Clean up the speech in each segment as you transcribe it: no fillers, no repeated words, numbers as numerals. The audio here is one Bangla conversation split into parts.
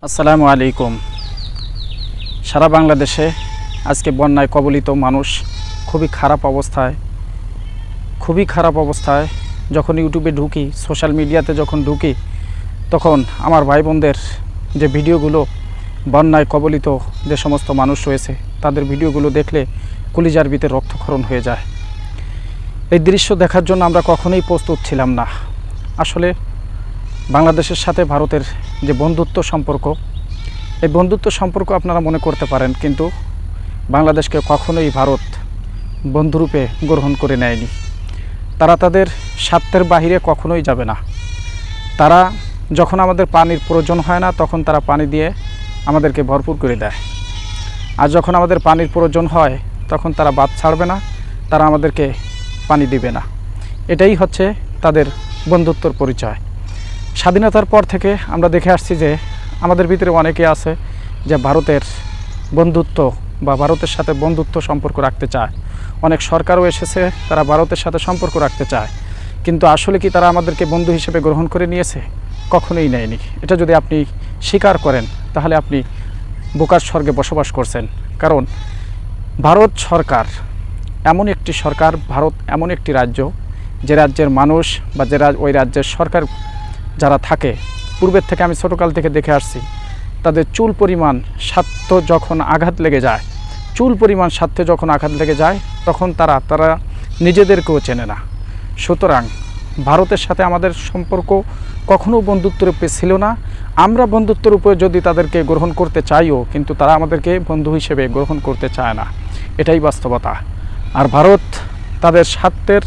আসসালামু আলাইকুম। সারা বাংলাদেশে আজকে বন্যায় কবলিত মানুষ খুবই খারাপ অবস্থায় যখন ইউটিউবে ঢুকি, সোশ্যাল মিডিয়াতে যখন ঢুকি, তখন আমার ভাই বোনদের যে ভিডিওগুলো বন্যায় কবলিত যে সমস্ত মানুষ রয়েছে তাদের ভিডিওগুলো দেখলে কলিজার ভিতরে রক্তক্ষরণ হয়ে যায়। এই দৃশ্য দেখার জন্য আমরা কখনোই প্রস্তুত ছিলাম না। আসলে বাংলাদেশের সাথে ভারতের যে বন্ধুত্ব সম্পর্ক, এই বন্ধুত্ব সম্পর্ক আপনারা মনে করতে পারেন, কিন্তু বাংলাদেশকে কখনোই ভারত বন্ধুরূপে গ্রহণ করে নেয়নি। তারা তাদের স্বার্থের বাহিরে কখনোই যাবে না। তারা যখন আমাদের পানির প্রয়োজন হয় না তখন তারা পানি দিয়ে আমাদেরকে ভরপুর করে দেয়, আর যখন আমাদের পানির প্রয়োজন হয় তখন তারা বাদ ছাড়বে না, তারা আমাদেরকে পানি দিবে না। এটাই হচ্ছে তাদের বন্ধুত্বর পরিচয়। স্বাধীনতার পর থেকে আমরা দেখে আসছি যে আমাদের ভিতরে অনেকে আছে যে ভারতের বন্ধুত্ব বা ভারতের সাথে বন্ধুত্ব সম্পর্ক রাখতে চায়। অনেক সরকারও এসেছে, তারা ভারতের সাথে সম্পর্ক রাখতে চায়, কিন্তু আসলে কি তারা আমাদেরকে বন্ধু হিসেবে গ্রহণ করে নিয়েছে? কখনোই নেয়নি। এটা যদি আপনি স্বীকার করেন তাহলে আপনি বোকার স্বর্গে বসবাস করছেন। কারণ ভারত সরকার এমন একটি সরকার, ভারত এমন একটি রাজ্য, যে রাজ্যের মানুষ বা ওই রাজ্যের সরকার যারা থাকে, পূর্বের থেকে আমি ছোটোকাল থেকে দেখে আসছি, তাদের চুল পরিমাণ স্বার্থ যখন আঘাত লেগে যায়, তখন তারা নিজেদেরকেও চেনে না। সুতরাং ভারতের সাথে আমাদের সম্পর্ক কখনো বন্ধুত্বরূপে ছিল না। আমরা বন্ধুত্বরূপে যদি তাদেরকে গ্রহণ করতে চাইও, কিন্তু তারা আমাদেরকে বন্ধু হিসেবে গ্রহণ করতে চায় না। এটাই বাস্তবতা। আর ভারত তাদের স্বার্থের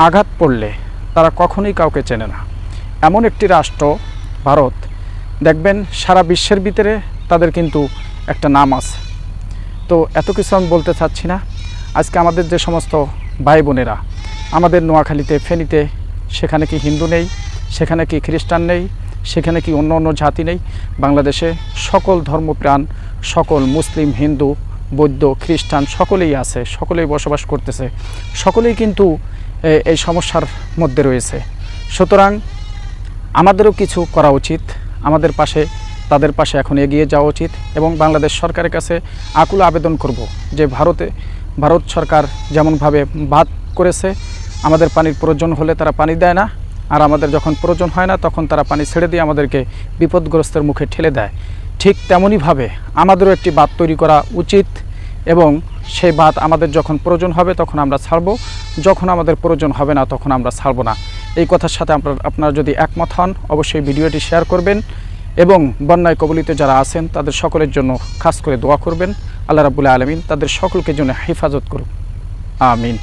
আঘাত পড়লে তারা কখনোই কাউকে চেনে না। এমন একটি রাষ্ট্র ভারত, দেখবেন সারা বিশ্বের ভিতরে তাদের কিন্তু একটা নাম আছে। তো এত কিছু আমি বলতে চাচ্ছি না। আজকে আমাদের যে সমস্ত ভাই বোনেরা আমাদের নোয়াখালীতে, ফেনীতে, সেখানে কি হিন্দু নেই, সেখানে কি খ্রিস্টান নেই, সেখানে কি অন্য অন্য জাতি নেই? বাংলাদেশে সকল ধর্মপ্রাণ, সকল মুসলিম, হিন্দু, বৌদ্ধ, খ্রিস্টান সকলেই আছে, সকলেই বসবাস করতেছে, সকলেই কিন্তু এই সমস্যার মধ্যে রয়েছে। সুতরাং আমাদেরও কিছু করা উচিত, আমাদের পাশে তাদের পাশে এখন এগিয়ে যাওয়া উচিত এবং বাংলাদেশ সরকারের কাছে আকুল আবেদন করব যে ভারত সরকার যেমনভাবে বাদ করেছে, আমাদের পানির প্রয়োজন হলে তারা পানি দেয় না, আর আমাদের যখন প্রয়োজন হয় না তখন তারা পানি ছেড়ে দিয়ে আমাদেরকে বিপদগ্রস্তের মুখে ঠেলে দেয়। ঠিক তেমনইভাবে আমাদেরও একটি বাঁধ তৈরি করা উচিত এবং সেই বাঁধ আমাদের যখন প্রয়োজন হবে তখন আমরা ছাড়ব, যখন আমাদের প্রয়োজন হবে না তখন আমরা ছাড়ব না। এই কথার সাথে আপনারা যদি একমত হন অবশ্যই ভিডিওটি শেয়ার করবেন এবং বন্যায় কবলিত যারা আছেন তাদের সকলের জন্য খাস করে দোয়া করবেন। আল্লাহ রাব্বুল আলামিন তাদের সকলকে জন্য হেফাজত করুন। আমিন।